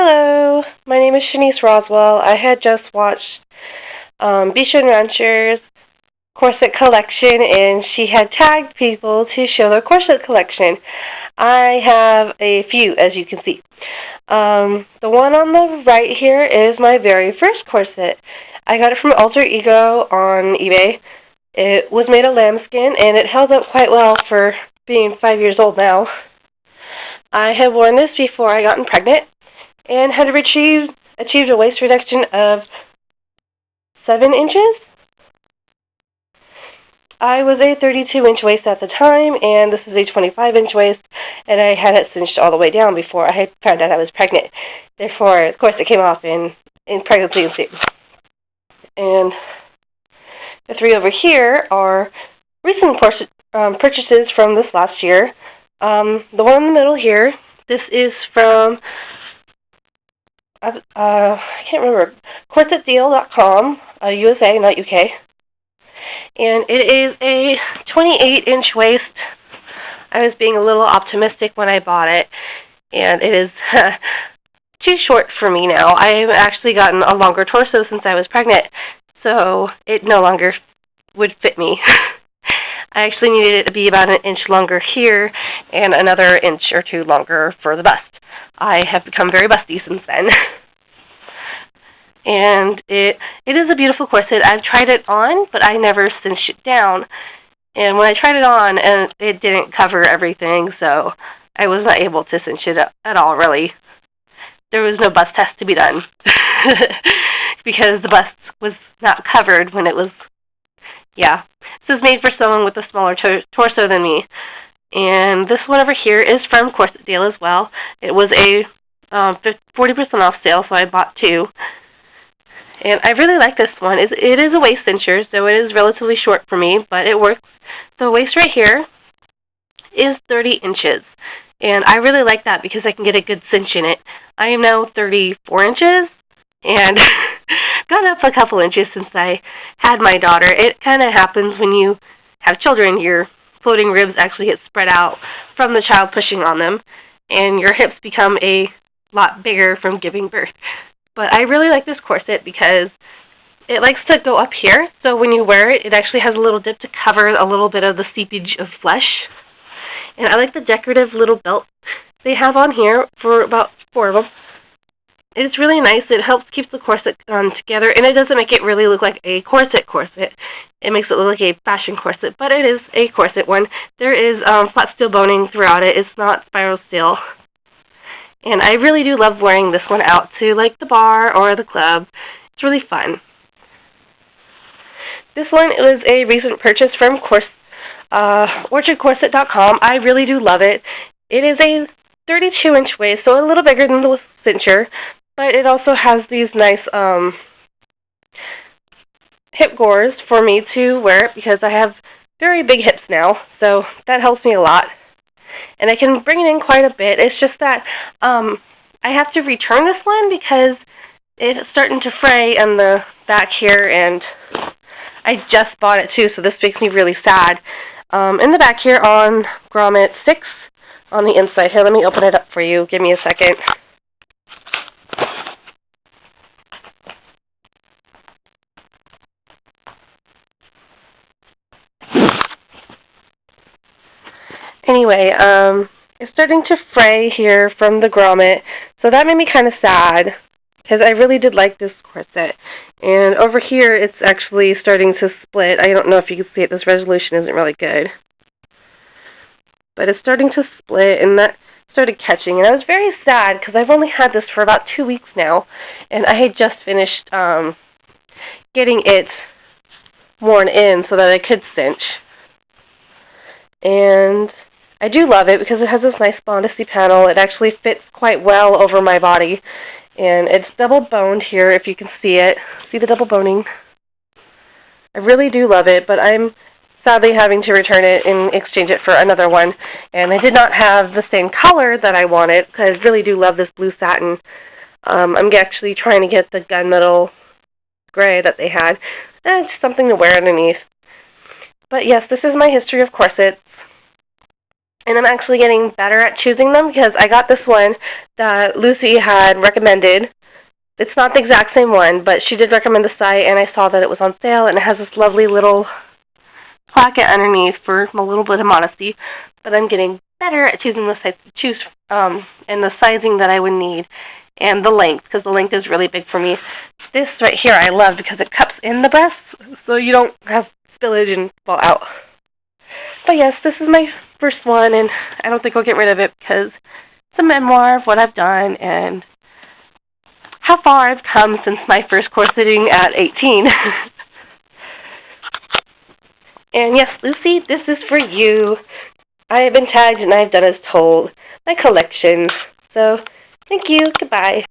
Hello, my name is Shanice Roswell. I had just watched bishonranchers corset collection, and she had tagged people to show their corset collection. I have a few, as you can see. The one on the right here is my very first corset. I got it from Alter Ego on eBay. It was made of lambskin, and it held up quite well for being 5 years old now. I had worn this before I got pregnant, and had achieved a waist reduction of 7 inches. I was a 32-inch waist at the time, and this is a 25-inch waist, and I had it cinched all the way down before I found out I was pregnant. Therefore, of course, it came off in pregnancy ensued. And the three over here are recent purchases from this last year. The one in the middle here, this is from I can't remember, corsetdeal.com, USA, not UK. And it is a 28-inch waist. I was being a little optimistic when I bought it, and it is too short for me now. I have actually gotten a longer torso since I was pregnant, so it no longer would fit me. I actually needed it to be about an inch longer here and another inch or two longer for the bust. I have become very busty since then. And it is a beautiful corset. I've tried it on, but I never cinched it down. And when I tried it on, and it didn't cover everything, so I was not able to cinch it at all, really. There was no bust test to be done because the bust was not covered when it was, yeah. This is made for someone with a smaller torso than me. And this one over here is from Corsetdeal as well. It was a 40% off sale, so I bought 2. And I really like this one. It is a waist cincher, so it is relatively short for me, but it works. The waist right here is 30 inches. And I really like that because I can get a good cinch in it. I am now 34 inches, and got up a couple inches since I had my daughter. It kind of happens when you have children. Your floating ribs actually get spread out from the child pushing on them, and your hips become a lot bigger from giving birth. But I really like this corset because it likes to go up here, so when you wear it, it actually has a little dip to cover a little bit of the seepage of flesh. And I like the decorative little belt they have on here for about 4 of them. It's really nice. It helps keep the corset together, and it doesn't make it really look like a corset. It makes it look like a fashion corset, but it is a corset one. There is flat steel boning throughout it. It's not spiral steel. And I really do love wearing this one out to like the bar or the club. It's really fun. This one was a recent purchase from orchardcorset.com. I really do love it. It is a 32-inch waist, so a little bigger than the cincher, but it also has these nice hip gores for me to wear it because I have very big hips now, so that helps me a lot. And I can bring it in quite a bit. It's just that I have to return this one because it's starting to fray on the back here, and I just bought it too, so this makes me really sad. In the back here on grommet 6 on the inside. Here, let me open it up for you. Give me a second. Anyway, it's starting to fray here from the grommet, so that made me kind of sad because I really did like this corset. And over here, it's actually starting to split. I don't know if you can see it. This resolution isn't really good. But it's starting to split, and that started catching. And I was very sad because I've only had this for about 2 weeks now, and I had just finished getting it worn in so that I could cinch. And I do love it because it has this nice bondesy panel. It actually fits quite well over my body. And it's double boned here, if you can see it. See the double boning? I really do love it, but I'm sadly having to return it and exchange it for another one. And I did not have the same color that I wanted because I really do love this blue satin. I'm actually trying to get the gunmetal gray that they had. It's something to wear underneath. But yes, this is my history of corsets. And I'm actually getting better at choosing them because I got this one that Lucy had recommended. It's not the exact same one, but she did recommend the site, and I saw that it was on sale, and it has this lovely little placket underneath for a little bit of modesty. But I'm getting better at choosing the size to choose and the sizing that I would need, and the length, because the length is really big for me. This right here I love because it cups in the breasts, so you don't have spillage and fall out. But yes, this is my first one, and I don't think I'll get rid of it because it's a memoir of what I've done and how far I've come since my first corseting at 18. And yes, Lucy, this is for you. I have been tagged and I've done as told. My collection. So, thank you. Goodbye.